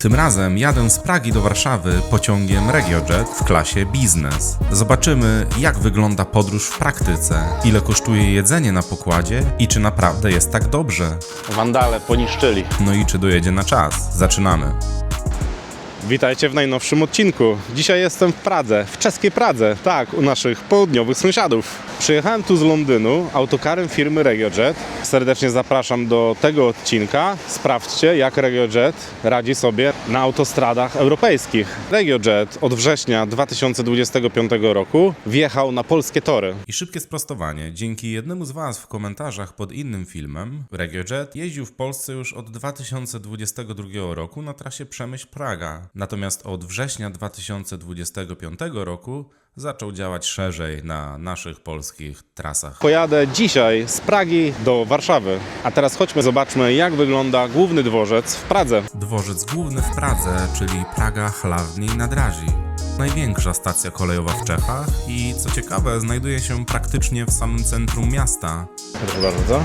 Tym razem jadę z Pragi do Warszawy pociągiem RegioJet w klasie Business. Zobaczymy, jak wygląda podróż w praktyce, ile kosztuje jedzenie na pokładzie i czy naprawdę jest tak dobrze. Wandale poniszczyli. No i czy dojedzie na czas. Zaczynamy. Witajcie w najnowszym odcinku. Dzisiaj jestem w Pradze, w czeskiej Pradze, tak, u naszych południowych sąsiadów. Przyjechałem tu z Londynu autokarem firmy RegioJet. Serdecznie zapraszam do tego odcinka. Sprawdźcie, jak RegioJet radzi sobie na autostradach europejskich. RegioJet od września 2025 roku wjechał na polskie tory. I szybkie sprostowanie. Dzięki jednemu z Was w komentarzach pod innym filmem, RegioJet jeździł w Polsce już od 2022 roku na trasie Przemyśl-Praga. Natomiast od września 2025 roku zaczął działać szerzej na naszych polskich trasach. Pojadę dzisiaj z Pragi do Warszawy. A teraz chodźmy, zobaczmy, jak wygląda główny dworzec w Pradze. Dworzec główny w Pradze, czyli Praga Hlavní nádraží. Największa stacja kolejowa w Czechach i co ciekawe, znajduje się praktycznie w samym centrum miasta. Proszę bardzo.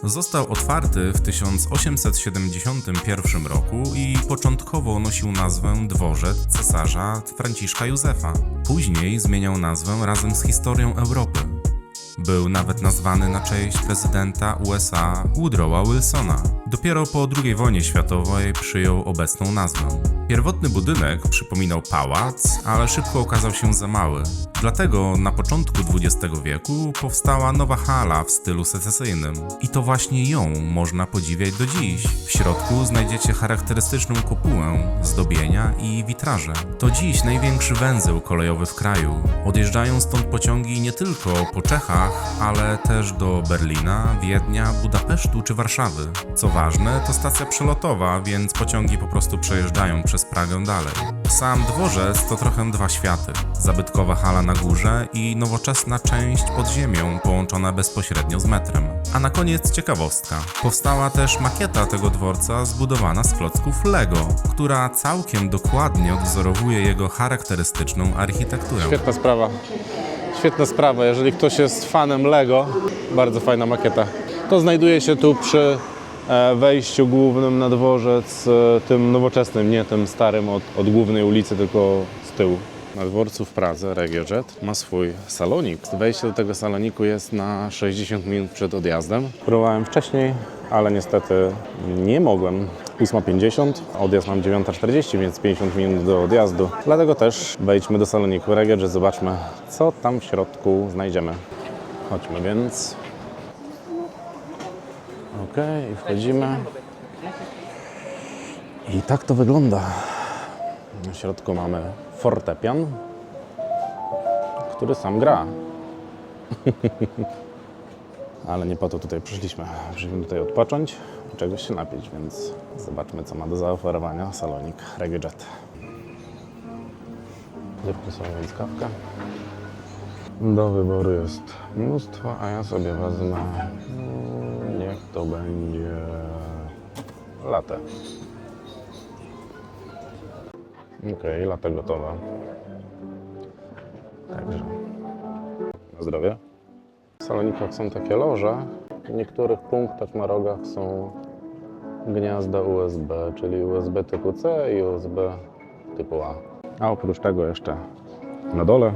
Został otwarty w 1871 roku i początkowo nosił nazwę Dworzec Cesarza Franciszka Józefa. Później zmieniał nazwę razem z historią Europy. Był nawet nazwany na cześć prezydenta USA Woodrowa Wilsona. Dopiero po II wojnie światowej przyjął obecną nazwę. Pierwotny budynek przypominał pałac, ale szybko okazał się za mały. Dlatego na początku XX wieku powstała nowa hala w stylu secesyjnym. I to właśnie ją można podziwiać do dziś. W środku znajdziecie charakterystyczną kopułę, zdobienia i witraże. To dziś największy węzeł kolejowy w kraju. Odjeżdżają stąd pociągi nie tylko po Czechach, ale też do Berlina, Wiednia, Budapesztu czy Warszawy. Co ważne, to stacja przelotowa, więc pociągi po prostu przejeżdżają przez Pragę dalej. Sam dworzec to trochę dwa światy. Zabytkowa hala na górze i nowoczesna część pod ziemią połączona bezpośrednio z metrem. A na koniec ciekawostka. Powstała też makieta tego dworca zbudowana z klocków Lego, która całkiem dokładnie odwzorowuje jego charakterystyczną architekturę. Świetna sprawa. Świetna sprawa. Jeżeli ktoś jest fanem Lego, bardzo fajna makieta. To znajduje się tu przy wejściu głównym na dworzec, tym nowoczesnym, nie tym starym od głównej ulicy, tylko z tyłu. Na dworcu w Pradze RegioJet ma swój salonik. Wejście do tego saloniku jest na 60 minut przed odjazdem. Próbowałem wcześniej, ale niestety nie mogłem. 8:50, odjazd mam 9:40, więc 50 minut do odjazdu. Dlatego też wejdźmy do saloniku RegioJet, zobaczmy, co tam w środku znajdziemy. Chodźmy więc. Okej, wchodzimy. I tak to wygląda. W środku mamy fortepian, który sam gra. Ale nie po to tutaj przyszliśmy. Przyszliśmy tutaj odpocząć i czegoś się napić, więc zobaczmy, co ma do zaoferowania salonik RegioJet. Zróbmy sobie więc kawkę. Do wyboru jest mnóstwo, a ja sobie wezmę, niech to będzie latte. Okej, latte gotowe. Także na zdrowie. W salonikach są takie loże. W niektórych punktach na rogach są gniazda USB, czyli USB typu C i USB typu A. A oprócz tego jeszcze na dole,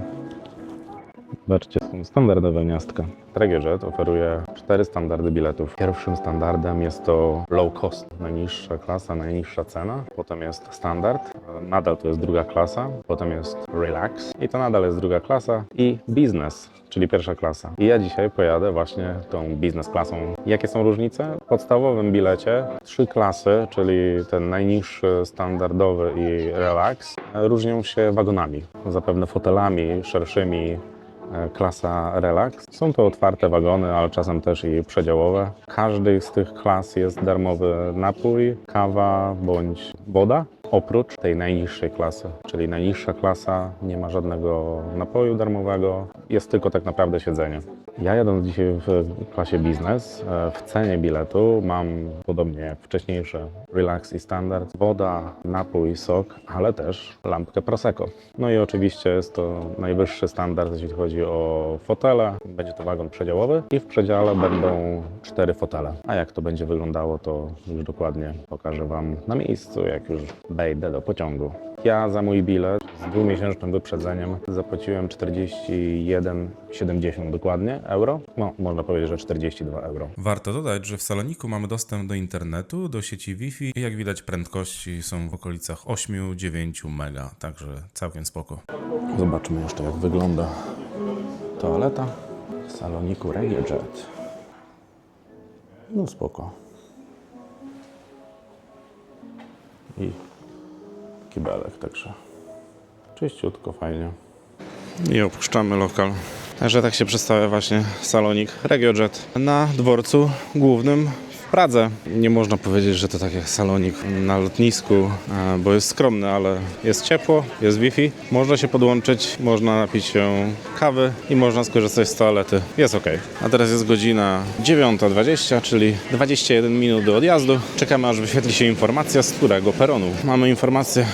zobaczcie, są standardowe gniazdka. RegioJet oferuje 4 standardy biletów. Pierwszym standardem jest to low cost, najniższa klasa, najniższa cena. Potem jest standard, nadal to jest druga klasa. Potem jest relax i to nadal jest druga klasa. I business, czyli pierwsza klasa. I ja dzisiaj pojadę właśnie tą business klasą. Jakie są różnice? W podstawowym bilecie 3 klasy, czyli ten najniższy, standardowy i relax, różnią się wagonami. Zapewne fotelami szerszymi. Klasa Relax. Są to otwarte wagony, ale czasem też i przedziałowe. Każdej z tych klas jest darmowy napój, kawa bądź woda, oprócz tej najniższej klasy. Czyli najniższa klasa nie ma żadnego napoju darmowego, jest tylko tak naprawdę siedzenie. Ja jadąc dzisiaj w klasie biznes, w cenie biletu mam, podobnie jak wcześniejsze, Relax i Standard, woda, napój, sok, ale też lampkę Prosecco. No i oczywiście jest to najwyższy standard, jeśli chodzi o fotele. Będzie to wagon przedziałowy i w przedziale będą 4 fotele. A jak to będzie wyglądało, to już dokładnie pokażę Wam na miejscu, jak już wejdę do pociągu. Ja za mój bilet z 2-miesięcznym wyprzedzeniem zapłaciłem 41,70 dokładnie euro. No, można powiedzieć, że 42 euro. Warto dodać, że w Saloniku mamy dostęp do internetu, do sieci Wi-Fi i jak widać prędkości są w okolicach 8-9 mega, także całkiem spoko. Zobaczmy jeszcze, jak wygląda toaleta w Saloniku RegioJet. No spoko. I kibelek także. Czyściutko, fajnie. I opuszczamy lokal. Także tak się przedstawia właśnie Salonik RegioJet na dworcu głównym w Pradze. Nie można powiedzieć, że to tak jak Salonik na lotnisku, bo jest skromny, ale jest ciepło, jest Wi-Fi. Można się podłączyć, można napić się kawy i można skorzystać z toalety. Jest ok. A teraz jest godzina 9:20, czyli 21 minut do odjazdu. Czekamy, aż wyświetli się informacja, z którego peronu. Mamy informację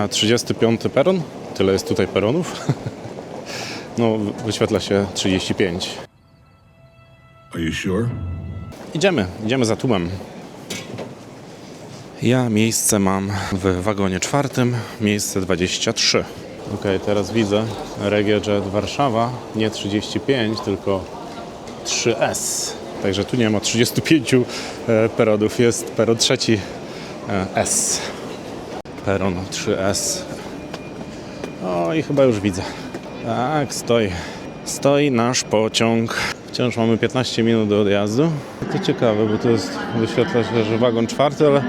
35 peron. Tyle jest tutaj peronów. No, wyświetla się 35. Are you sure? Idziemy za tłumem. Ja miejsce mam w wagonie 4, miejsce 23. Ok, teraz widzę RegioJet Warszawa, nie 35, tylko 3S. Także tu nie ma 35 peronów, jest peron trzeci S. Peron 3S. O, i chyba już widzę. Tak, stoi nasz pociąg. Wciąż mamy 15 minut do odjazdu. To ciekawe, bo to jest, wyświetla się, że wagon 4, ale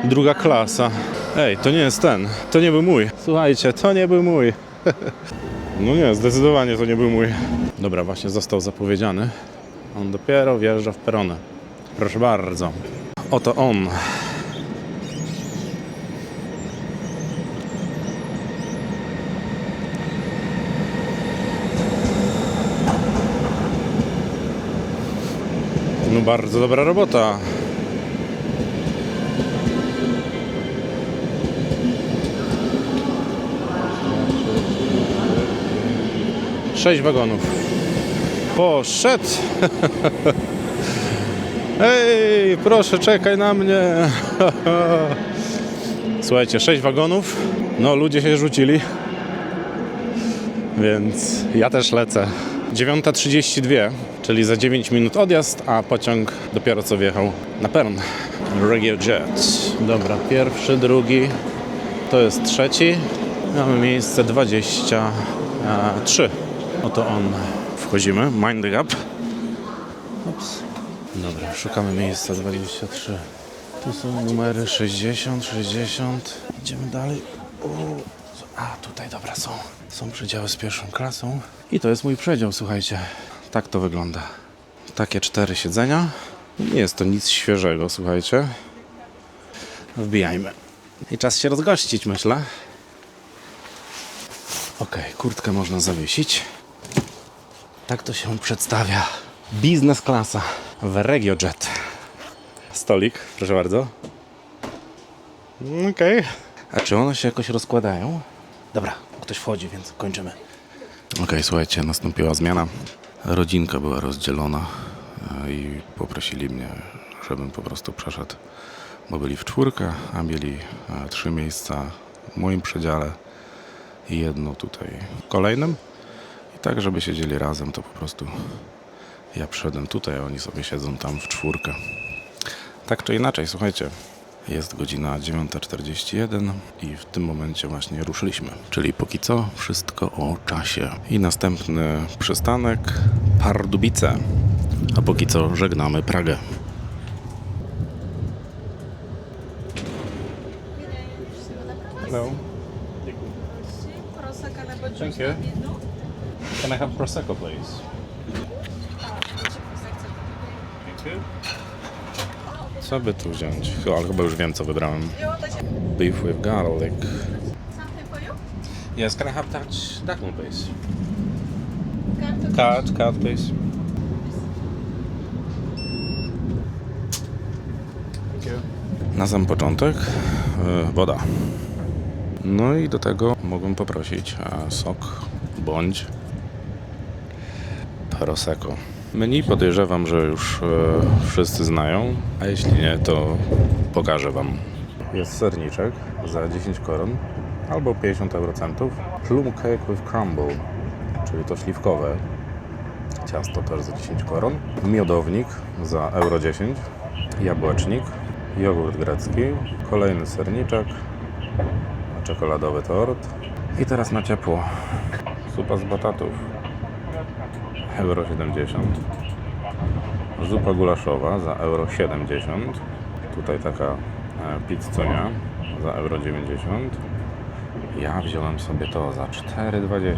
druga klasa. Ej, to nie jest ten. To nie był mój. Słuchajcie, to nie był mój. No nie, zdecydowanie to nie był mój. Dobra, właśnie został zapowiedziany. On dopiero wjeżdża w perony. Proszę bardzo. Oto on. No bardzo dobra robota. Sześć wagonów. Poszedł. Ej, proszę, czekaj na mnie. Słuchajcie, 6 wagonów. No, ludzie się rzucili. Więc ja też lecę. 9:32, czyli za 9 minut odjazd, a pociąg dopiero co wjechał na peron. RegioJet. Dobra, pierwszy, drugi, to jest trzeci. Mamy miejsce 23. Oto on. Wchodzimy, mind the gap. Ups. Dobra, szukamy miejsca 23. Tu są numery 60, 60. Idziemy dalej. A, tutaj, dobra, są przedziały z pierwszą klasą. I to jest mój przedział, słuchajcie. Tak to wygląda. Takie 4 siedzenia. Nie jest to nic świeżego, słuchajcie. Wbijajmy. I czas się rozgościć, myślę. Ok, kurtkę można zawiesić. Tak to się przedstawia. Biznes klasa w RegioJet. Stolik, proszę bardzo. Okej. A czy one się jakoś rozkładają? Dobra, ktoś wchodzi, więc kończymy. Okej, słuchajcie, nastąpiła zmiana. Rodzinka była rozdzielona i poprosili mnie, żebym po prostu przeszedł, bo byli w 4, a mieli 3 miejsca w moim przedziale i jedno tutaj w kolejnym. I tak, żeby siedzieli razem, to po prostu ja przyszedłem tutaj, a oni sobie siedzą tam w 4. Tak czy inaczej, słuchajcie. Jest godzina 9:41 i w tym momencie właśnie ruszyliśmy. Czyli póki co wszystko o czasie. I następny przystanek Pardubice. A póki co żegnamy Pragę. Hello. Thank you. Can I have Prosecco, please? Thank you. Co by tu wziąć? Ale chyba już wiem, co wybrałem. Beef with garlic. Something for you? Yes, can I have that one, please? Card? Card, please. Na sam początek woda. No i do tego mogłem poprosić sok bądź prosecco. Menu podejrzewam, że już wszyscy znają, a jeśli nie, to pokażę Wam. Jest serniczek za 10 koron albo 50 eurocentów. Plum cake with crumble, czyli to śliwkowe ciasto też za 10 koron. Miodownik za euro 10. Jabłecznik, jogurt grecki, kolejny serniczek, czekoladowy tort. I teraz na ciepło. Zupa z batatów. Euro 70. Zupa gulaszowa za euro 70. Tutaj taka pizzunia za euro 90. Ja wziąłem sobie to za 4,20.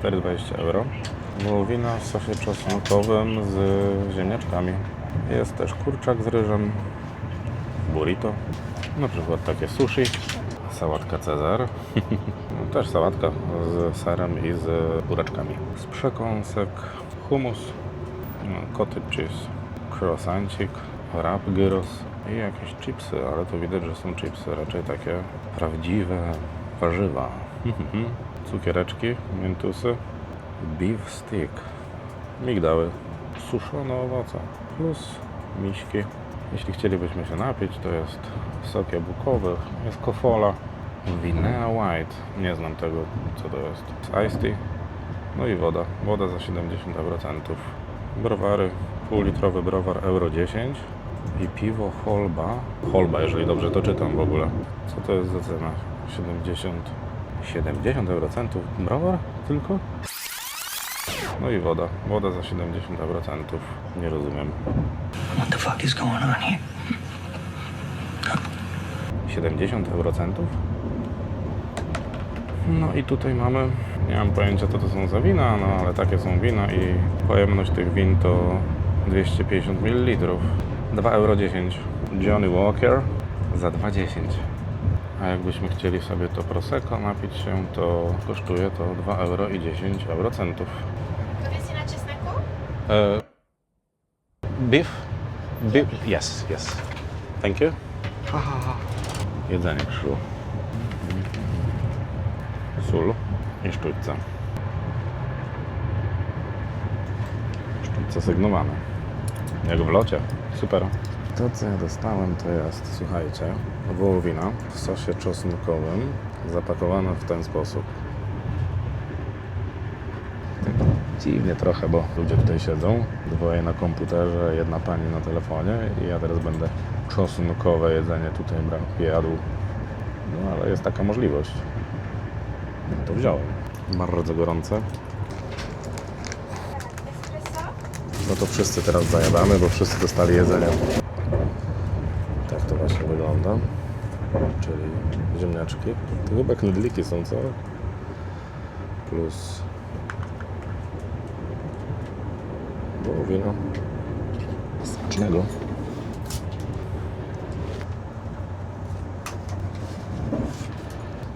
4,20 euro. Wołowina w sosie czosnkowym z ziemniaczkami. Jest też kurczak z ryżem, burrito, na przykład takie sushi, sałatka Cezar, no, też sałatka z serem i z buraczkami. Z przekąsek, hummus, no, cottage cheese, croissancik, wrap gyros i jakieś chipsy, ale to widać, że są chipsy raczej takie prawdziwe warzywa. Cukiereczki, miętusy, beef stick, migdały, suszone owoce plus miśki. Jeśli chcielibyśmy się napić, to jest sok jabłkowy, jest kofola, Vinea White, nie znam tego, co to jest, iced tea, no i woda za 70 eurocentów. Browary, półlitrowy browar euro 10 i piwo Holba, jeżeli dobrze to czytam w ogóle. Co to jest za cena? 70 eurocentów browar tylko? No i woda za 70 eurocentów. Nie rozumiem. What the fuck is going on here? 70 eurocentów? No i tutaj mamy, nie mam pojęcia co to są za wina, no ale takie są wina i pojemność tych win to 250 ml. 2,10 euro. Johnny Walker za 2,10. A jakbyśmy chcieli sobie to prosecco napić się, to kosztuje to 2,10 euro. To wiecie na czesneku? Beef? Yes. Thank you. Jedzenie krzyło. Sól i sztućce. Sztućce sygnowane. Jak w locie. Super. To co ja dostałem to jest, słuchajcie, wołowina w sosie czosnkowym zapakowana w ten sposób. Tak dziwnie trochę, bo ludzie tutaj siedzą, dwoje na komputerze, jedna pani na telefonie i ja teraz będę czosnkowe jedzenie tutaj jadł. No ale jest taka możliwość. No to wziąłem. Bardzo gorące. Espresso? No to wszyscy teraz zajadamy, bo wszyscy dostali jedzenie. Tak to właśnie wygląda. Czyli ziemniaczki. To chyba knedliki są, co? Plus wołowina. Smacznego.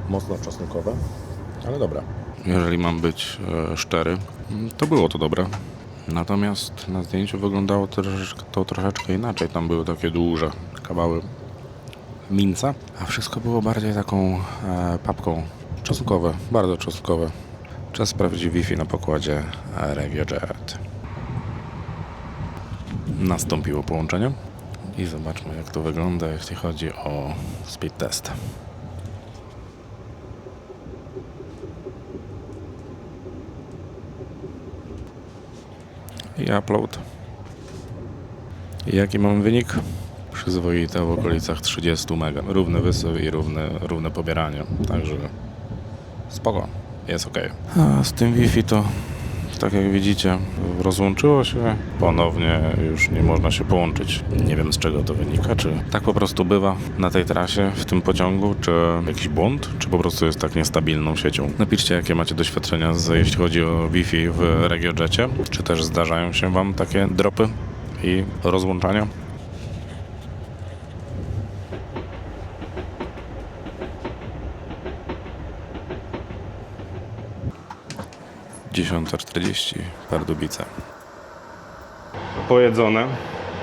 Mocno czosnkowe, ale dobra. Jeżeli mam być szczery, to było to dobre. Natomiast na zdjęciu wyglądało to troszeczkę inaczej. Tam były takie duże kawały mięsa, a wszystko było bardziej taką papką. Czosnkowe, bardzo czosnkowe. Czas sprawdzić Wi-Fi na pokładzie RegioJet. Nastąpiło połączenie i zobaczmy jak to wygląda, jeśli chodzi o speed test. I upload. I jaki mam wynik? Przyzwoite w okolicach 30 mega. Równy wysył i równe pobieranie. Także spoko, jest ok. A z tym Wi-Fi to tak jak widzicie rozłączyło się. Ponownie już nie można się połączyć. Nie wiem z czego to wynika. Czy tak po prostu bywa na tej trasie, w tym pociągu, czy jakiś błąd, czy po prostu jest tak niestabilną siecią. Napiszcie jakie macie doświadczenia jeśli chodzi o Wi-Fi w RegioJetie. Czy też zdarzają się Wam takie dropy i rozłączania? Dziesiąta 40, Pardubice. Pojedzone.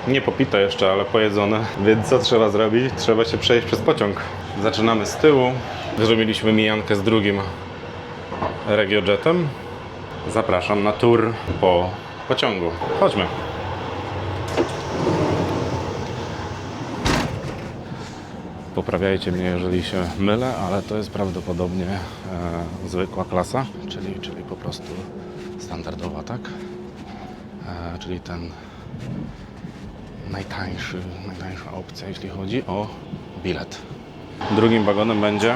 Nie popite jeszcze, ale pojedzone. Więc co trzeba zrobić? Trzeba się przejść przez pociąg. Zaczynamy z tyłu. Zrobiliśmy mijankę z drugim RegioJetem. Zapraszam na tour po pociągu. Chodźmy. Poprawiajcie mnie, jeżeli się mylę, ale to jest prawdopodobnie zwykła klasa, czyli po prostu standardowa, tak? Czyli ten najtańsza opcja, jeśli chodzi o bilet. Drugim wagonem będzie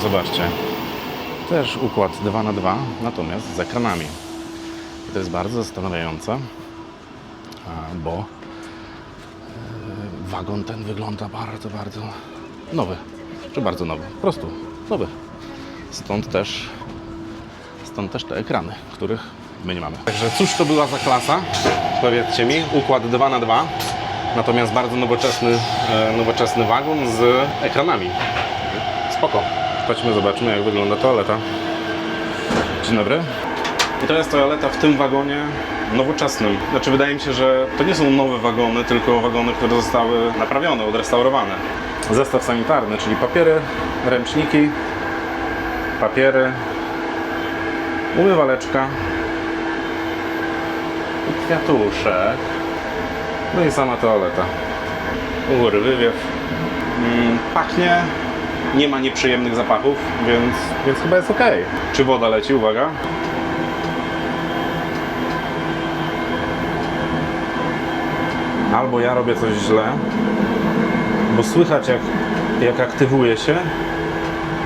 zobaczcie, też układ 2x2, natomiast z ekranami. I to jest bardzo zastanawiające, bo wagon ten wygląda bardzo nowy, czy bardzo nowy, po prostu nowy. Stąd też te ekrany, których my nie mamy. Także cóż to była za klasa? Powiedzcie mi, układ 2x2, natomiast bardzo nowoczesny wagon z ekranami. Spoko. Chodźmy, zobaczmy, jak wygląda toaleta. Dzień dobry. I to jest toaleta w tym wagonie nowoczesnym. Znaczy, wydaje mi się, że to nie są nowe wagony, tylko wagony, które zostały naprawione, odrestaurowane. Zestaw sanitarny, czyli papiery, ręczniki, papiery, umywaleczka i kwiatuszek. No i sama toaleta. U góry wywiew. Pachnie. Nie ma nieprzyjemnych zapachów, więc chyba jest ok. Czy woda leci? Uwaga. Albo ja robię coś źle, bo słychać jak aktywuje się,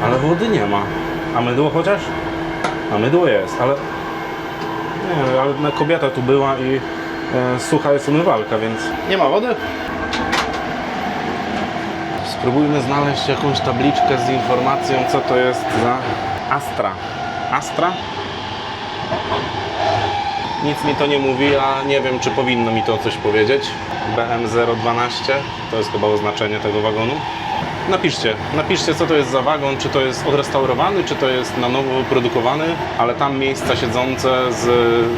ale wody nie ma. A mydło chociaż? A mydło jest, ale nie, ale kobieta tu była i sucha jest umywalka, więc nie ma wody. Spróbujmy znaleźć jakąś tabliczkę z informacją, co to jest za Astra. Astra? Nic mi to nie mówi, a nie wiem, czy powinno mi to coś powiedzieć. BM012 to jest chyba oznaczenie tego wagonu. Napiszcie, co to jest za wagon, czy to jest odrestaurowany, czy to jest na nowo wyprodukowany, ale tam miejsca siedzące z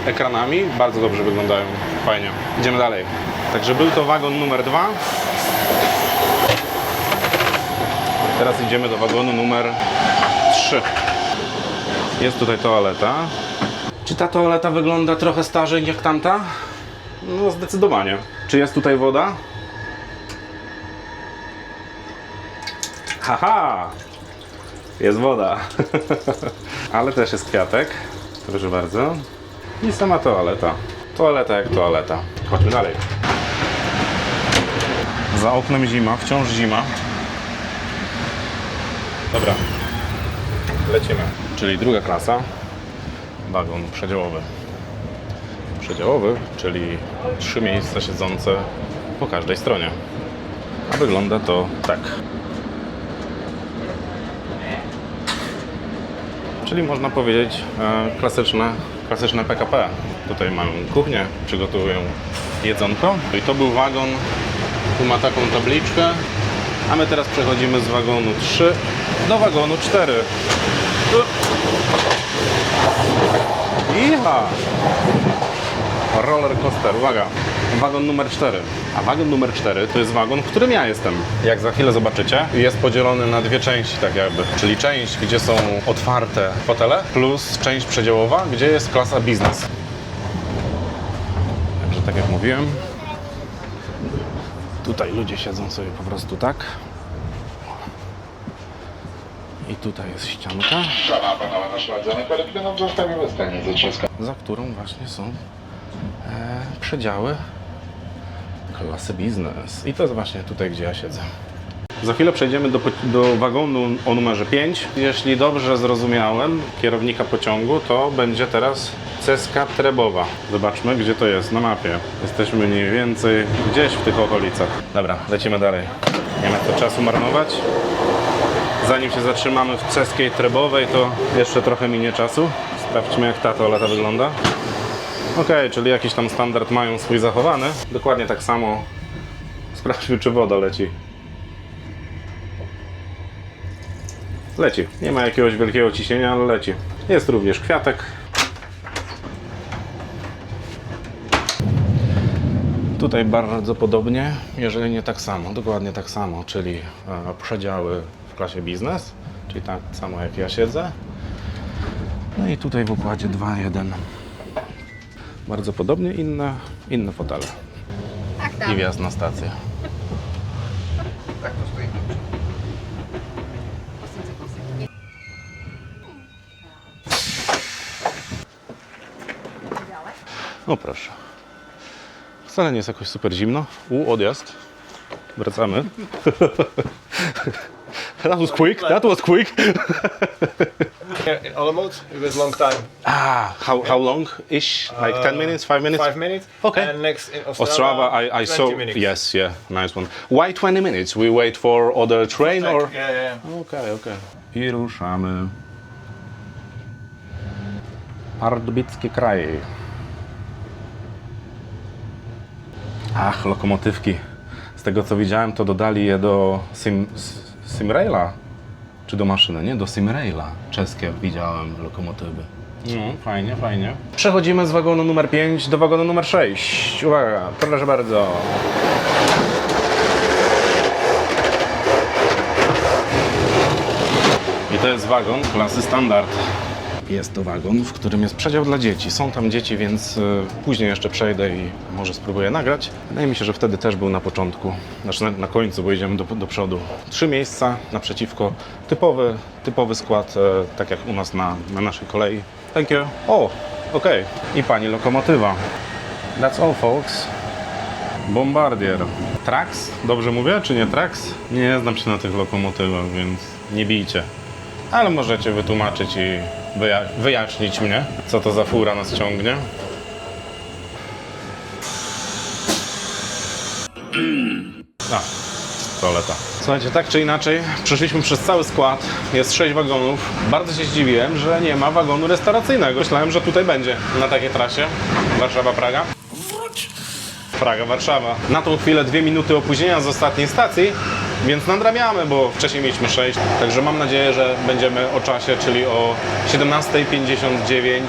ekranami bardzo dobrze wyglądają. Fajnie. Idziemy dalej. Także był to wagon numer 2. Teraz idziemy do wagonu numer 3. Jest tutaj toaleta. Czy ta toaleta wygląda trochę starzej jak tamta? No zdecydowanie. Czy jest tutaj woda? Haha! Jest woda. Ale też jest kwiatek. Proszę bardzo. I sama toaleta. Toaleta jak toaleta. Chodźmy dalej. Za oknem zima, wciąż zima. Dobra. Lecimy. Czyli druga klasa. Wagon przedziałowy. Przedziałowy, czyli 3 miejsca siedzące po każdej stronie. A wygląda to tak. Czyli można powiedzieć klasyczne PKP. Tutaj mamy kuchnię, przygotowują jedzonko. I to był wagon, tu ma taką tabliczkę. A my teraz przechodzimy z wagonu 3 do wagonu 4. Iha! Roller coaster, uwaga. Wagon numer 4. A wagon numer 4 to jest wagon, w którym ja jestem. Jak za chwilę zobaczycie, jest podzielony na dwie części tak jakby. Czyli część, gdzie są otwarte fotele, plus część przedziałowa, gdzie jest klasa biznes. Także tak jak mówiłem, tutaj ludzie siedzą sobie po prostu tak. I tutaj jest ścianka, za którą właśnie są przedziały klasy biznes. I to jest właśnie tutaj, gdzie ja siedzę. Za chwilę przejdziemy do wagonu o numerze 5. Jeśli dobrze zrozumiałem kierownika pociągu, to będzie teraz Ceska Trebowa. Zobaczmy, gdzie to jest na mapie. Jesteśmy mniej więcej gdzieś w tych okolicach. Dobra, lecimy dalej. Nie ma co czasu marnować. Zanim się zatrzymamy w Ceskiej Trebowej, to jeszcze trochę minie czasu. Sprawdźmy, jak ta toaleta wygląda. Ok, czyli jakiś tam standard mają swój zachowany. Dokładnie tak samo. Sprawdźmy, czy woda leci. Leci. Nie ma jakiegoś wielkiego ciśnienia, ale leci. Jest również kwiatek. Tutaj bardzo podobnie, jeżeli nie tak samo, dokładnie tak samo, czyli przedziały w klasie biznes, czyli tak samo jak ja siedzę. No i tutaj w układzie 2.1. Bardzo podobnie, inne fotele. Tak, tam. I wjazd na stację. No proszę. Wcale nie jest jakoś super zimno. Odjazd. Wracamy. That was quick. That was quick. In Olomouc, it was long time. How long ish? Like 10 minutes, 5 minutes? 5 minutes. Okay. And next in Ostrava, I 20 saw. minutes. Yes, yeah, nice one. Why 20 minutes? We wait for other train or? Yeah. Okay. I ruszamy. Pardubickie kraje. Ach, lokomotywki. Z tego co widziałem, to dodali je do Simraila. Czy do maszyny? Nie, do Simraila. Czeskie widziałem lokomotywy. No, fajnie, fajnie. Przechodzimy z wagonu numer 5 do wagonu numer 6. Uwaga, proszę bardzo. I to jest wagon klasy standard. Jest to wagon, w którym jest przedział dla dzieci. Są tam dzieci, więc później jeszcze przejdę i może spróbuję nagrać. Wydaje mi się, że wtedy też był na początku, znaczy na końcu, bo idziemy do przodu. 3 miejsca naprzeciwko. Typowy skład, tak jak u nas na naszej kolei. Thank you. O, okej. I pani lokomotywa. That's all, folks. Bombardier. Trax? Dobrze mówię, czy nie Trax? Nie znam się na tych lokomotywach, więc nie bijcie. Ale możecie wytłumaczyć i wyjaśnić mnie, co to za fura nas ciągnie. Toaleta. Słuchajcie, tak czy inaczej, przeszliśmy przez cały skład, jest 6 wagonów. Bardzo się zdziwiłem, że nie ma wagonu restauracyjnego. Myślałem, że tutaj będzie na takiej trasie Warszawa-Praga. Praga-Warszawa. Na tą chwilę 2 minuty opóźnienia z ostatniej stacji, więc nadrabiamy, bo wcześniej mieliśmy 6. Także mam nadzieję, że będziemy o czasie, czyli o 17:59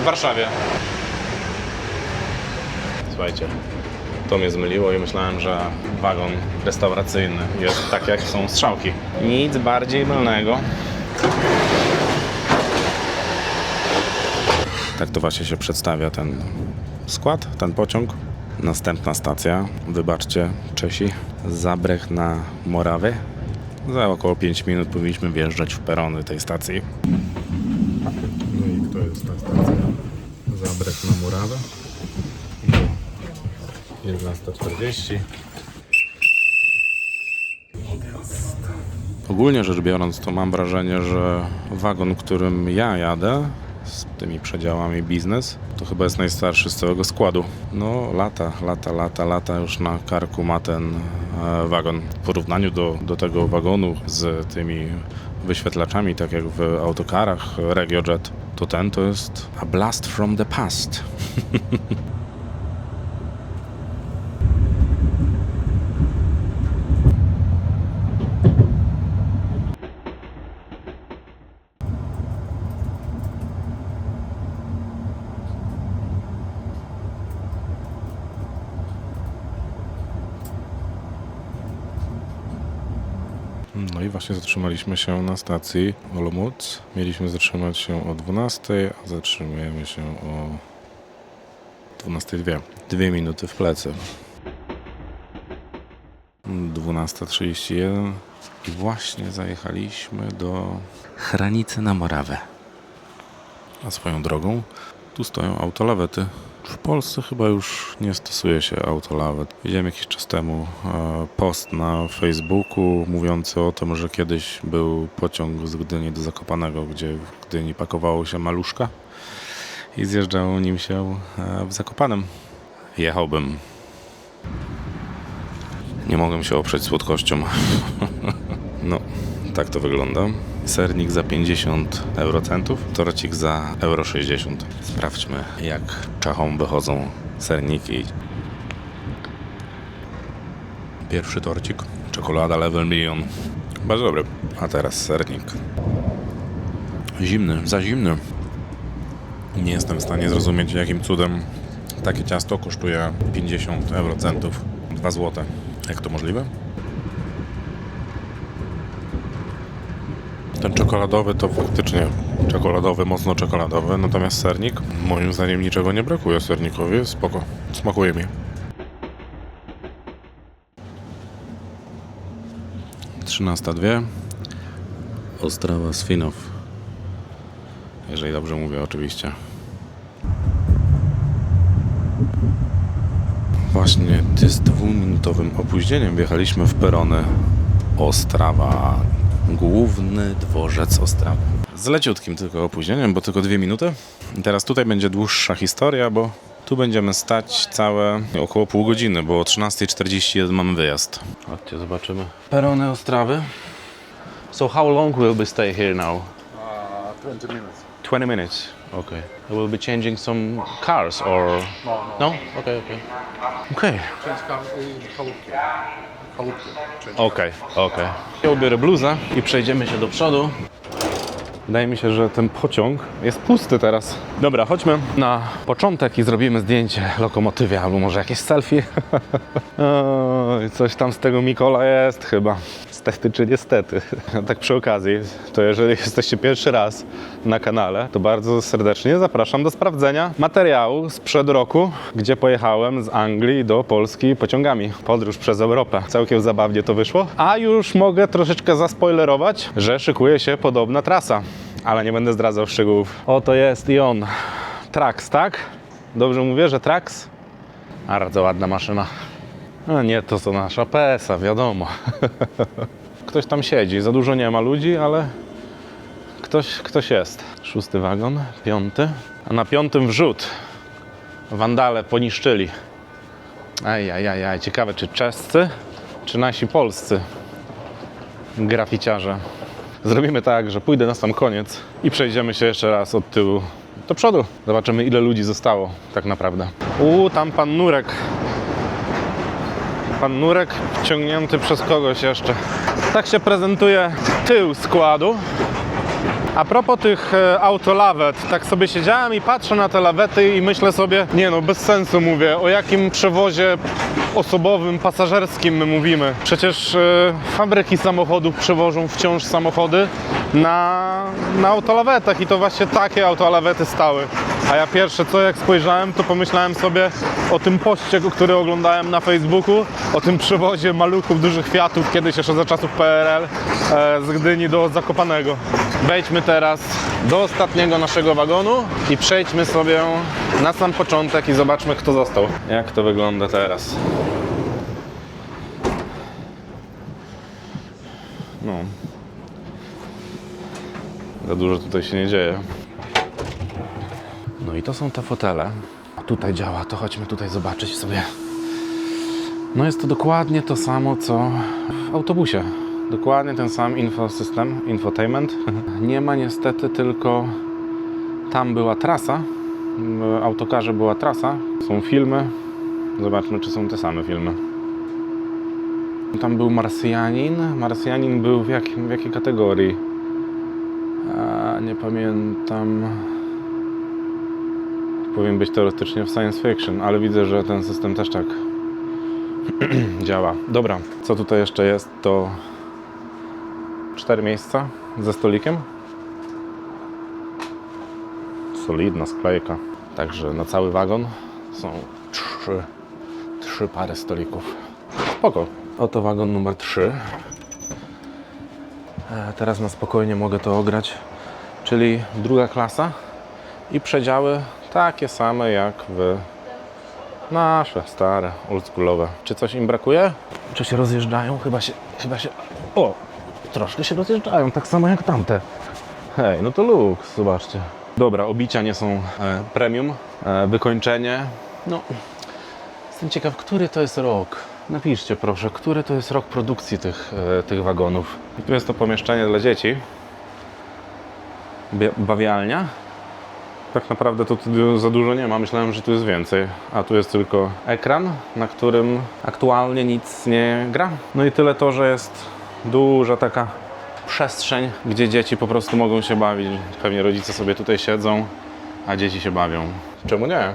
w Warszawie. Słuchajcie, to mnie zmyliło i myślałem, że wagon restauracyjny jest tak, jak są strzałki. Nic bardziej mylnego. Tak to właśnie się przedstawia ten skład, ten pociąg. Następna stacja, wybaczcie Czesi, Zabrech na Morawę. Za około 5 minut powinniśmy wjeżdżać w perony tej stacji. No i to jest ta stacja, Zabrech na Morawę. 11:40. Ogólnie rzecz biorąc, to mam wrażenie, że wagon, którym ja jadę, z tymi przedziałami biznes, to chyba jest najstarszy z całego składu. No lata już na karku ma ten wagon. W porównaniu do tego wagonu z tymi wyświetlaczami, tak jak w autokarach RegioJet, to ten to jest a blast from the past. No i właśnie zatrzymaliśmy się na stacji Olomouc. Mieliśmy zatrzymać się o 12:00, a zatrzymujemy się o 12:02. 2 minuty w plecy. 12:31 i właśnie zajechaliśmy do Hranicy na Morawę. A swoją drogą, tu stoją autolawety. W Polsce chyba już nie stosuje się autolawet. Widziałem jakiś czas temu post na Facebooku mówiący o tym, że kiedyś był pociąg z Gdyni do Zakopanego, gdzie w Gdyni pakowało się maluszka i zjeżdżało nim się w Zakopanem. Jechałbym. Nie mogłem się oprzeć słodkością. No, tak to wygląda. Sernik za 50 eurocentów, torcik za euro 60. Sprawdźmy, jak Czechom wychodzą serniki. Pierwszy torcik, czekolada Level Million. Bardzo dobry. A teraz sernik. Zimny, za zimny. Nie jestem w stanie zrozumieć, jakim cudem Takie ciasto kosztuje 50 eurocentów, 2 złote. Jak to możliwe? Ten czekoladowy to faktycznie czekoladowy, mocno czekoladowy, natomiast sernik, moim zdaniem niczego nie brakuje sernikowi, jest spoko, smakuje mi. 13:02. Ostrawa Swinow. Jeżeli dobrze mówię, oczywiście. Właśnie z 2-minutowym opóźnieniem wjechaliśmy w perony Ostrawa. Główny dworzec Ostrawy. Z leciutkim tylko opóźnieniem, bo tylko 2 minuty. I teraz tutaj będzie dłuższa historia, bo tu będziemy stać całe około pół godziny, bo o 13:41 mamy wyjazd. Chodźcie, zobaczymy. Perony Ostrawy. So how long will we stay here now? 20 minutes. 20 minutes. Okay. We will be changing some cars or... No? Okay. Change car in Chalupki. Okej. Ja ubiorę bluzę i przejdziemy się do przodu. Wydaje mi się, że ten pociąg jest pusty teraz. Dobra, chodźmy na początek i zrobimy zdjęcie lokomotywie, albo może jakieś selfie. Oj, coś tam z tego Mikola jest chyba. Stety czy niestety. Tak przy okazji, to jeżeli jesteście pierwszy raz na kanale, to bardzo serdecznie zapraszam do sprawdzenia materiału sprzed roku, gdzie pojechałem z Anglii do Polski pociągami. Podróż przez Europę. Całkiem zabawnie to wyszło. A już mogę troszeczkę zaspoilerować, że szykuje się podobna trasa. Ale nie będę zdradzał szczegółów. Oto jest i on. Trax, tak? Dobrze mówię, że Trax? Bardzo ładna maszyna. No nie, to co nasza PESA, wiadomo. Ktoś tam siedzi, za dużo nie ma ludzi, ale ktoś jest. 6. wagon, 5. A na 5. wrzód. Wandale poniszczyli. Ajajajaj, ciekawe czy czescy, czy nasi polscy graficiarze. Zrobimy tak, że pójdę na sam koniec i przejdziemy się jeszcze raz od tyłu do przodu. Zobaczymy, ile ludzi zostało tak naprawdę. Tam pan Nurek. Pan Nurek wciągnięty przez kogoś jeszcze. Tak się prezentuje tył składu. A propos tych autolawet, tak sobie siedziałem i patrzę na te lawety i myślę sobie, nie no, bez sensu mówię, o jakim przewozie osobowym, pasażerskim my mówimy. Przecież fabryki samochodów przewożą wciąż samochody na autolawetach i to właśnie takie autolawety stały. A ja pierwsze co, jak spojrzałem, to pomyślałem sobie o tym poście, który oglądałem na Facebooku, o tym przewozie maluchów, dużych Fiatów, kiedyś jeszcze za czasów PRL, z Gdyni do Zakopanego. Wejdźmy teraz do ostatniego naszego wagonu i przejdźmy sobie na sam początek i zobaczmy, kto został. Jak to wygląda teraz. No. Za dużo tutaj się nie dzieje. No i to są te fotele. Tutaj działa, to chodźmy tutaj zobaczyć sobie. No jest to dokładnie to samo, co w autobusie. Dokładnie ten sam infosystem, infotainment. Nie ma niestety tylko... Tam była trasa. W autokarze była trasa. Są filmy. Zobaczmy, czy są te same filmy. Tam był Marsjanin. Marsjanin był w jakiej kategorii? Nie pamiętam. Powinien być teoretycznie w science fiction, ale widzę, że ten system też tak działa. Dobra, co tutaj jeszcze jest, to 4 miejsca ze stolikiem. Solidna sklejka. Także na cały wagon są 3 pary stolików. Spoko. Oto wagon numer 3. Teraz na spokojnie mogę to ograć, czyli druga klasa i przedziały takie same jak w nasze stare, oldschoolowe. Czy coś im brakuje? Czy się rozjeżdżają? Chyba się... O! Troszkę się rozjeżdżają, tak samo jak tamte. Hej, no to luks, zobaczcie. Dobra, obicia nie są premium. Wykończenie. No, jestem ciekaw, który to jest rok. Napiszcie proszę, który to jest rok produkcji tych wagonów. I tu jest to pomieszczenie dla dzieci. Bawialnia. Tak naprawdę to tu za dużo nie ma, myślałem, że tu jest więcej. A tu jest tylko ekran, na którym aktualnie nic nie gra. No i tyle to, że jest duża taka przestrzeń, gdzie dzieci po prostu mogą się bawić. Pewnie rodzice sobie tutaj siedzą, a dzieci się bawią. Czemu nie?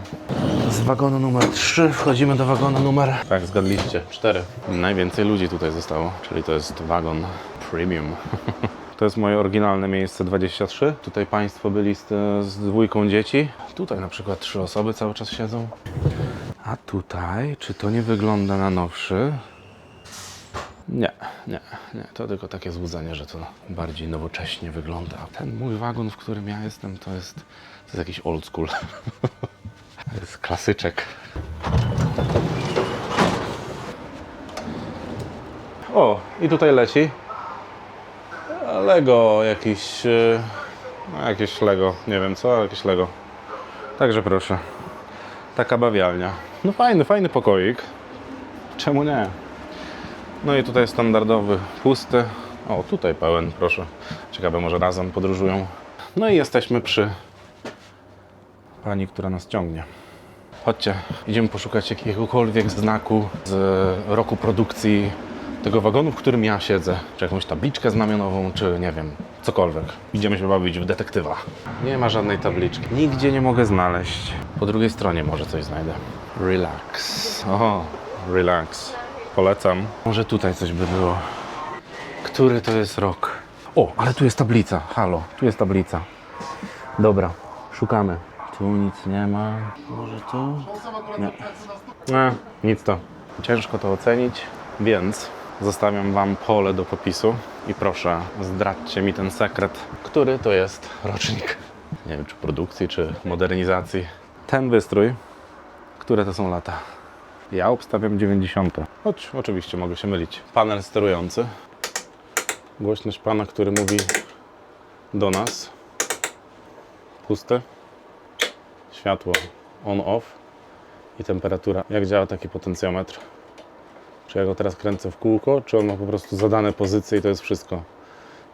Z wagonu numer 3 wchodzimy do wagonu numer... Tak, zgadliście, 4. Najwięcej ludzi tutaj zostało, czyli to jest wagon premium. To jest moje oryginalne miejsce 23. Tutaj Państwo byli z dwójką dzieci. Tutaj na przykład 3 osoby cały czas siedzą. A tutaj, czy to nie wygląda na nowszy? Nie. To tylko takie złudzenie, że to bardziej nowocześnie wygląda. Ten mój wagon, w którym ja jestem, to jest jakiś old school. To jest klasyczek. O, i tutaj leci. Lego jakiś... jakieś Lego, nie wiem co, ale jakieś Lego. Także proszę. Taka bawialnia. No fajny pokoik. Czemu nie? No i tutaj standardowy, pusty. O, tutaj pełen, proszę. Ciekawe, może razem podróżują. No i jesteśmy przy pani, która nas ciągnie. Chodźcie, idziemy poszukać jakiegokolwiek znaku z roku produkcji tego wagonu, w którym ja siedzę. Czy jakąś tabliczkę znamionową, czy nie wiem, cokolwiek. Idziemy się bawić w detektywa. Nie ma żadnej tabliczki. Nigdzie nie mogę znaleźć. Po drugiej stronie może coś znajdę. Relax. O, relax. Polecam. Może tutaj coś by było. Który to jest rok? O, ale tu jest tablica. Halo, tu jest tablica. Dobra, szukamy. Tu nic nie ma. Może tu? Nie. Nic to. Ciężko to ocenić, więc zostawiam Wam pole do popisu i proszę, zdradźcie mi ten sekret, który to jest rocznik. Nie wiem, czy produkcji, czy modernizacji. Ten wystrój, które to są lata? Ja obstawiam 90. Choć oczywiście mogę się mylić. Panel sterujący. Głośność pana, który mówi do nas. Pusty. Światło on-off. I temperatura. Jak działa taki potencjometr? Czy ja go teraz kręcę w kółko, czy on ma po prostu zadane pozycje i to jest wszystko?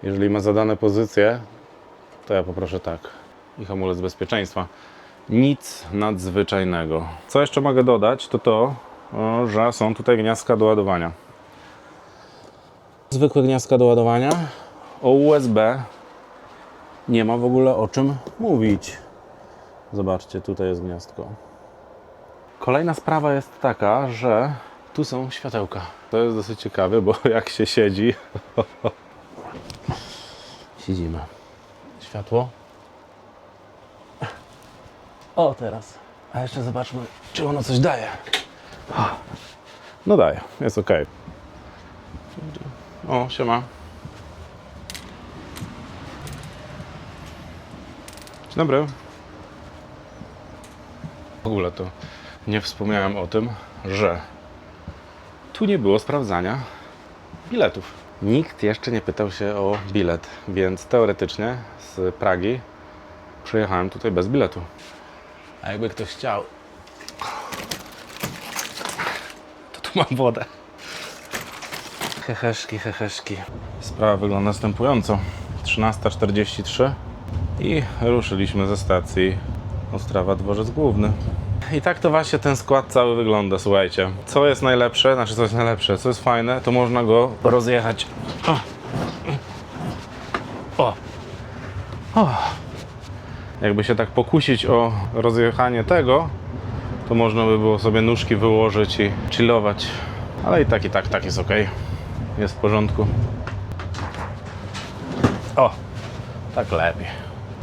Jeżeli ma zadane pozycje, to ja poproszę tak. I hamulec bezpieczeństwa. Nic nadzwyczajnego. Co jeszcze mogę dodać, to, że są tutaj gniazdka do ładowania. Zwykłe gniazdka do ładowania. O USB nie ma w ogóle o czym mówić. Zobaczcie, tutaj jest gniazdko. Kolejna sprawa jest taka, że tu są światełka. To jest dosyć ciekawe, bo jak się siedzi... Siedzimy. Światło. O, teraz. A jeszcze zobaczmy, czy ono coś daje. No daje, jest ok. O, siema. Dzień dobry. W ogóle to nie wspomniałem o tym, że tu nie było sprawdzania biletów. Nikt jeszcze nie pytał się o bilet, więc teoretycznie z Pragi przyjechałem tutaj bez biletu. A jakby ktoś chciał, to tu mam wodę. Heheszki. Sprawa wygląda następująco. 13:43 i ruszyliśmy ze stacji Ostrawa Dworzec Główny. I tak to właśnie ten skład cały wygląda, słuchajcie. Co jest najlepsze, co jest fajne, to można go rozjechać. Jakby się tak pokusić o rozjechanie tego, to można by było sobie nóżki wyłożyć i chillować. Ale i tak jest ok. Jest w porządku. O, tak lepiej.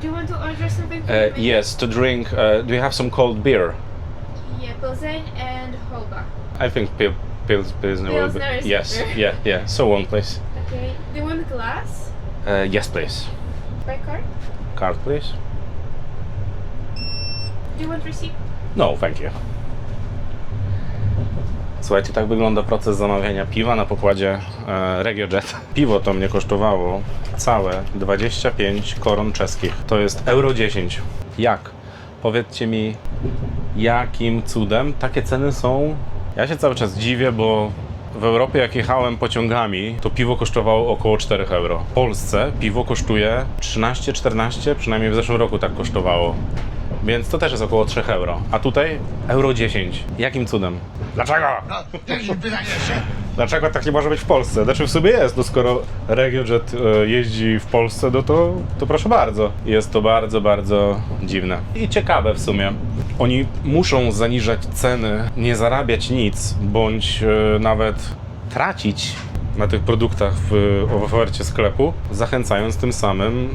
Do you want to order something? Yes, to drink. Do you have some cold beer? Yeah, Pilsen and Holbach. I think Pilsner will be. Pilsner is Yes, better. yeah. So one, please. Okay. Do you want glass? Yes, please. By card? Card, please. Do you want receipt? No, thank you. Słuchajcie, tak wygląda proces zamawiania piwa na pokładzie RegioJet. Piwo to mnie kosztowało całe 25 koron czeskich. To jest euro 10. Jak? Powiedzcie mi, jakim cudem takie ceny są? Ja się cały czas dziwię, bo w Europie jak jechałem pociągami, to piwo kosztowało około 4 euro. W Polsce piwo kosztuje 13-14, przynajmniej w zeszłym roku tak kosztowało. Więc to też jest około 3 euro. A tutaj euro 10. Jakim cudem? Dlaczego? Pytanie jeszcze. Dlaczego tak nie może być w Polsce? Znaczy w sobie jest, no skoro RegioJet jeździ w Polsce, no to proszę bardzo. Jest to bardzo, bardzo dziwne. I ciekawe w sumie. Oni muszą zaniżać ceny, nie zarabiać nic, bądź nawet tracić na tych produktach w ofercie sklepu, zachęcając tym samym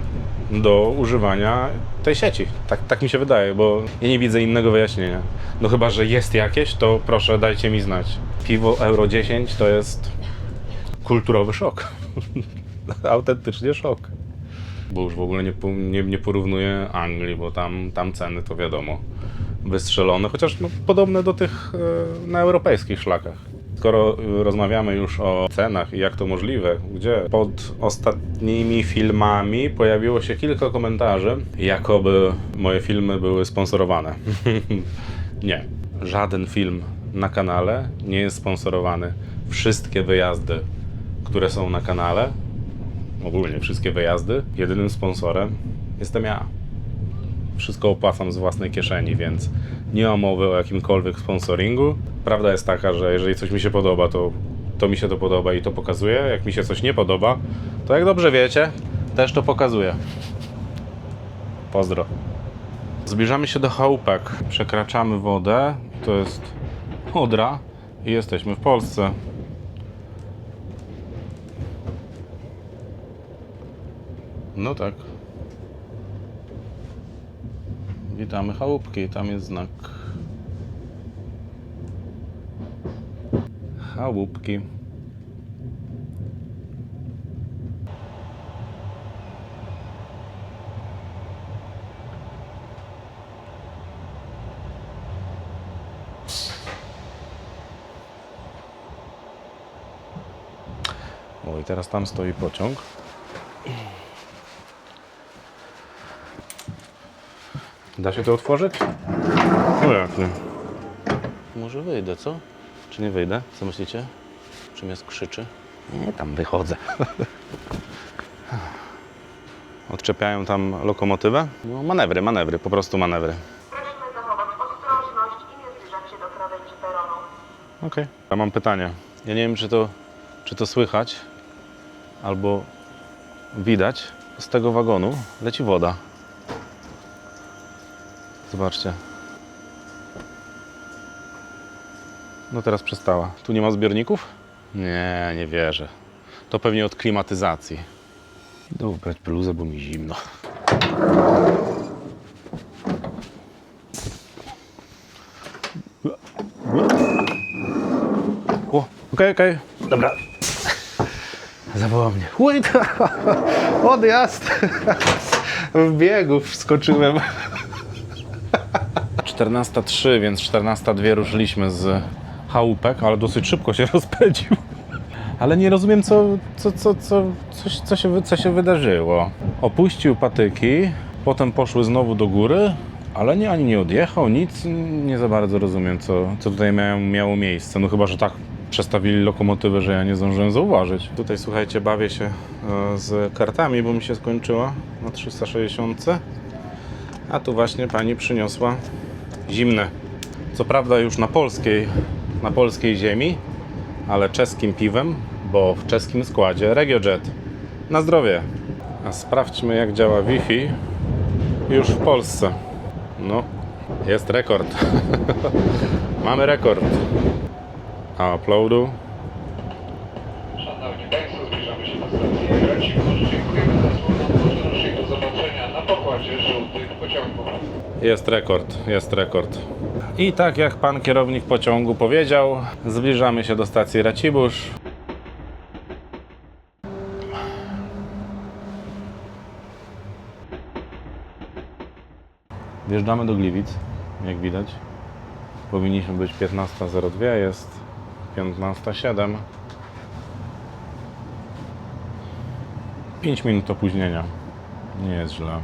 do używania tej sieci. Tak mi się wydaje, bo ja nie widzę innego wyjaśnienia. No chyba, że jest jakieś, to proszę dajcie mi znać. Piwo Euro 10 to jest kulturowy szok. Autentycznie szok. Bo już w ogóle nie porównuję Anglii, bo tam ceny to wiadomo wystrzelone, chociaż no, podobne do tych na europejskich szlakach. Skoro rozmawiamy już o cenach i jak to możliwe, gdzie pod ostatnimi filmami pojawiło się kilka komentarzy, jakoby moje filmy były sponsorowane. Nie, żaden film na kanale nie jest sponsorowany. Wszystkie wyjazdy, które są na kanale, ogólnie wszystkie wyjazdy, jedynym sponsorem jestem ja. Wszystko opłacam z własnej kieszeni, więc nie ma mowy o jakimkolwiek sponsoringu. Prawda jest taka, że jeżeli coś mi się podoba, to mi się to podoba i to pokazuję. Jak mi się coś nie podoba, to jak dobrze wiecie, też to pokazuję. Pozdro. Zbliżamy się do chałupek. Przekraczamy wodę. To jest Odra i jesteśmy w Polsce. No tak. Witamy chałupki, tam jest znak. Chałupki. O, i teraz tam stoi pociąg. Da się to otworzyć? No jak nie? Może wyjdę, co? Czy nie wyjdę? Co myślicie? Czy mnie skrzyczy? Nie, tam wychodzę. Odczepiają tam lokomotywę? No manewry, po prostu manewry. Prosimy zachować ostrożność i nie zbliżać się do krawędzi peronu. Okej. Ja mam pytanie. Ja nie wiem, czy to słychać, albo widać. Z tego wagonu leci woda. Zobaczcie. No teraz przestała. Tu nie ma zbiorników? Nie, nie wierzę. To pewnie od klimatyzacji. Idę ubrać bluzę, bo mi zimno. O, okej. Dobra. Zawołał mnie. Wait! Odjazd! W biegu wskoczyłem. 14:03, więc 14:02 ruszyliśmy z chałupek, ale dosyć szybko się rozpędził. Ale nie rozumiem, co się wydarzyło. Opuścił patyki, potem poszły znowu do góry, ale ani nie odjechał, nic. Nie za bardzo rozumiem, co tutaj miało miejsce. No chyba, że tak przestawili lokomotywę, że ja nie zdążyłem zauważyć. Tutaj, słuchajcie, bawię się z kartami, bo mi się skończyła na 360. A tu właśnie pani przyniosła zimne. Co prawda już na polskiej ziemi, ale czeskim piwem, bo w czeskim składzie RegioJet. Na zdrowie. A sprawdźmy, jak działa Wi-Fi już w Polsce. No, jest rekord. Mamy rekord. A uploadu. Szanowni Państwo, zbliżamy się do stacji Racibórz. Dziękujemy za wspólną podróż i do zobaczenia na pokładzie żółtych pociągów. Jest rekord. I tak jak pan kierownik pociągu powiedział, zbliżamy się do stacji Racibórz. Wjeżdżamy do Gliwic, jak widać. Powinniśmy być 15:02, jest 15:07. 5 minut opóźnienia. Nie jest źle.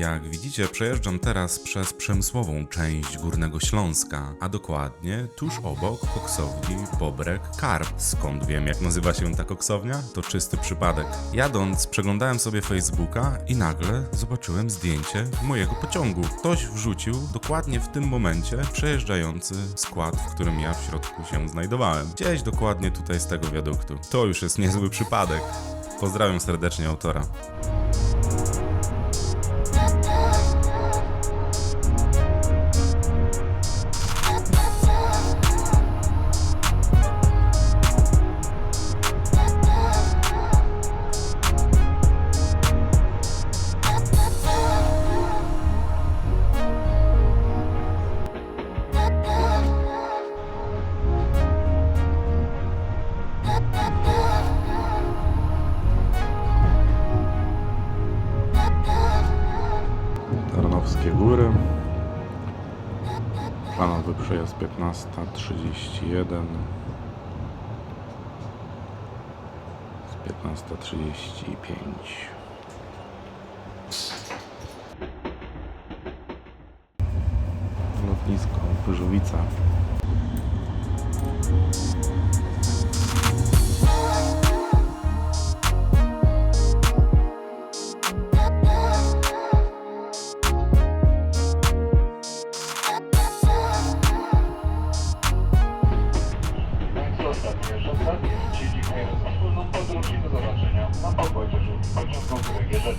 Jak widzicie, przejeżdżam teraz przez przemysłową część Górnego Śląska, a dokładnie tuż obok koksowni Bobrek Karp. Skąd wiem, jak nazywa się ta koksownia? To czysty przypadek. Jadąc, przeglądałem sobie Facebooka i nagle zobaczyłem zdjęcie mojego pociągu. Ktoś wrzucił dokładnie w tym momencie przejeżdżający skład, w którym ja w środku się znajdowałem. Gdzieś dokładnie tutaj z tego wiaduktu. To już jest niezły przypadek. Pozdrawiam serdecznie autora. Tarnowskie Góry. Planowy przejazd 15:31. Z 15:35. Lotnisko Pyrzowica. Państwo ostatnie szosami. Ci dziękuję za wspólną podróż i do zobaczenia na pokładzie pociągu RegioJet.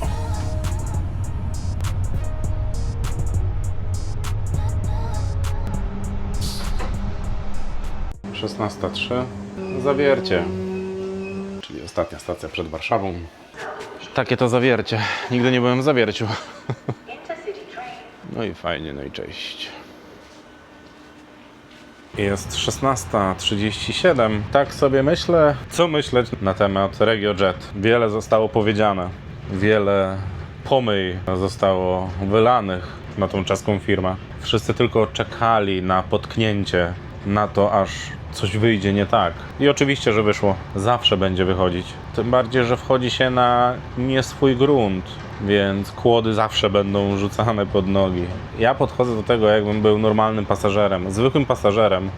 16:03. Zawiercie. Czyli ostatnia stacja przed Warszawą. Takie to Zawiercie. Nigdy nie byłem w Zawierciu. No i fajnie, no i cześć. Jest 16:37. Tak sobie myślę, co myśleć na temat RegioJet. Wiele zostało powiedziane. Wiele pomyj zostało wylanych na tą czeską firmę. Wszyscy tylko czekali na potknięcie, na to, aż coś wyjdzie nie tak. I oczywiście, że wyszło. Zawsze będzie wychodzić. Tym bardziej, że wchodzi się na nie swój grunt, więc kłody zawsze będą rzucane pod nogi. Ja podchodzę do tego, jakbym był normalnym pasażerem, zwykłym pasażerem,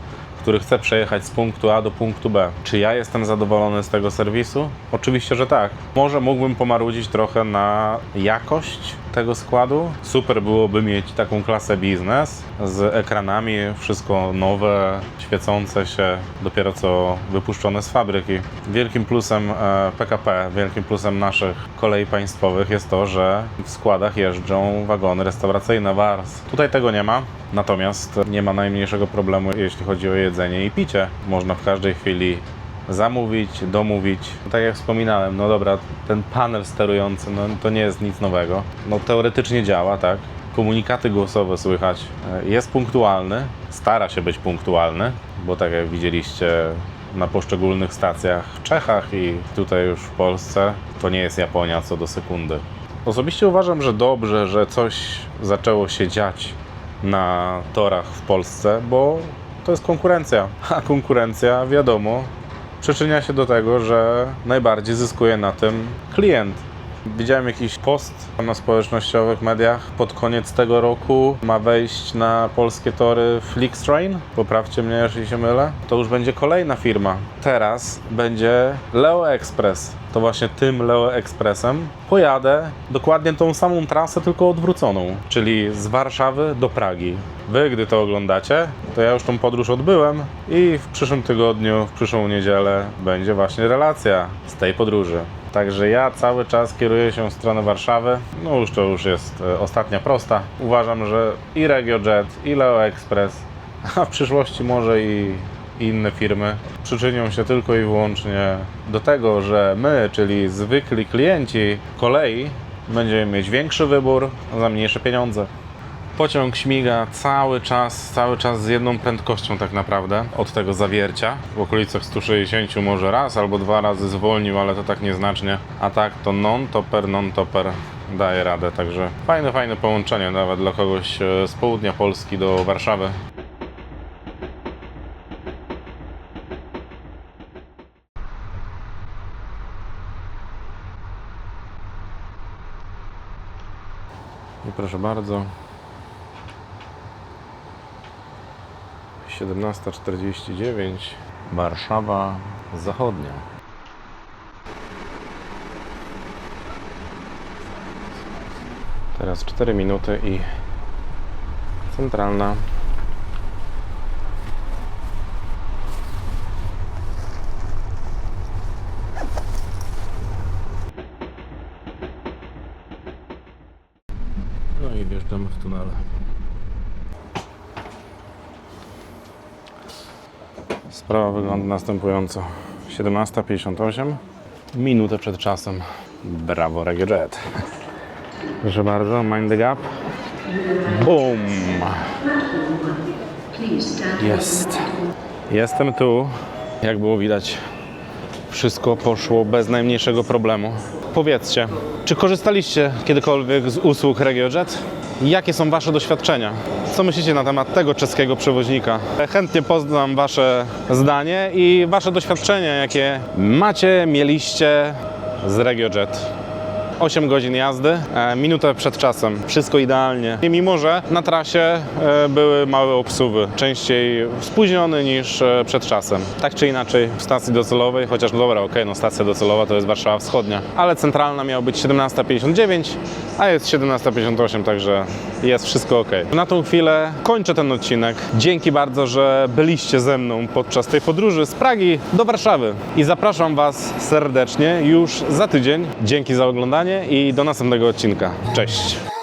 który chce przejechać z punktu A do punktu B. Czy ja jestem zadowolony z tego serwisu? Oczywiście, że tak. Może mógłbym pomarudzić trochę na jakość tego składu. Super byłoby mieć taką klasę biznes z ekranami, wszystko nowe, świecące się, dopiero co wypuszczone z fabryki. Wielkim plusem PKP, wielkim plusem naszych kolei państwowych jest to, że w składach jeżdżą wagony restauracyjne Wars. Tutaj tego nie ma, natomiast nie ma najmniejszego problemu, jeśli chodzi o jedzenie i picie. Można w każdej chwili zamówić, domówić. Tak jak wspominałem, no dobra, ten panel sterujący, no to nie jest nic nowego. No teoretycznie działa, tak? Komunikaty głosowe słychać. Jest punktualny, stara się być punktualny, bo tak jak widzieliście na poszczególnych stacjach w Czechach i tutaj już w Polsce, to nie jest Japonia co do sekundy. Osobiście uważam, że dobrze, że coś zaczęło się dziać na torach w Polsce, bo to jest konkurencja, a konkurencja, wiadomo, przyczynia się do tego, że najbardziej zyskuje na tym klient. Widziałem jakiś post na społecznościowych mediach. Pod koniec tego roku ma wejść na polskie tory Flixtrain. Poprawcie mnie, jeśli się mylę. To już będzie kolejna firma. Teraz będzie Leo Express. To właśnie tym Leo Expressem pojadę dokładnie tą samą trasę, tylko odwróconą. Czyli z Warszawy do Pragi. Wy, gdy to oglądacie, to ja już tą podróż odbyłem i w przyszłym tygodniu, w przyszłą niedzielę będzie właśnie relacja z tej podróży. Także ja cały czas kieruję się w stronę Warszawy. No już to już jest ostatnia prosta. Uważam, że i RegioJet, i Leo Express, a w przyszłości może i inne firmy przyczynią się tylko i wyłącznie do tego, że my, czyli zwykli klienci kolei, będziemy mieć większy wybór za mniejsze pieniądze. Pociąg śmiga cały czas z jedną prędkością tak naprawdę od tego Zawiercia. W okolicach 160 może raz albo dwa razy zwolnił, ale to tak nieznacznie. A tak to non-topper daje radę. Także fajne połączenie nawet dla kogoś z południa Polski do Warszawy. I proszę bardzo. 17:49. Warszawa Zachodnia. Teraz 4 minuty i centralna. No i wjeżdżamy w tunel. Sprawa wygląda następująco. 17:58. Minutę przed czasem. Brawo RegioJet. Proszę bardzo, mind the gap. Boom! Jest. Jestem tu. Jak było widać, wszystko poszło bez najmniejszego problemu. Powiedzcie, czy korzystaliście kiedykolwiek z usług RegioJet? Jakie są Wasze doświadczenia? Co myślicie na temat tego czeskiego przewoźnika? Chętnie poznam Wasze zdanie i Wasze doświadczenia, jakie mieliście z RegioJet. 8 godzin jazdy, minutę przed czasem. Wszystko idealnie. I mimo, że na trasie były małe obsuwy. Częściej spóźniony niż przed czasem. Tak czy inaczej w stacji docelowej, chociaż dobra, okej, no stacja docelowa to jest Warszawa Wschodnia. Ale centralna miała być 17:59, a jest 17:58, także jest wszystko ok. Na tą chwilę kończę ten odcinek. Dzięki bardzo, że byliście ze mną podczas tej podróży z Pragi do Warszawy. I zapraszam Was serdecznie już za tydzień. Dzięki za oglądanie i do następnego odcinka. Cześć!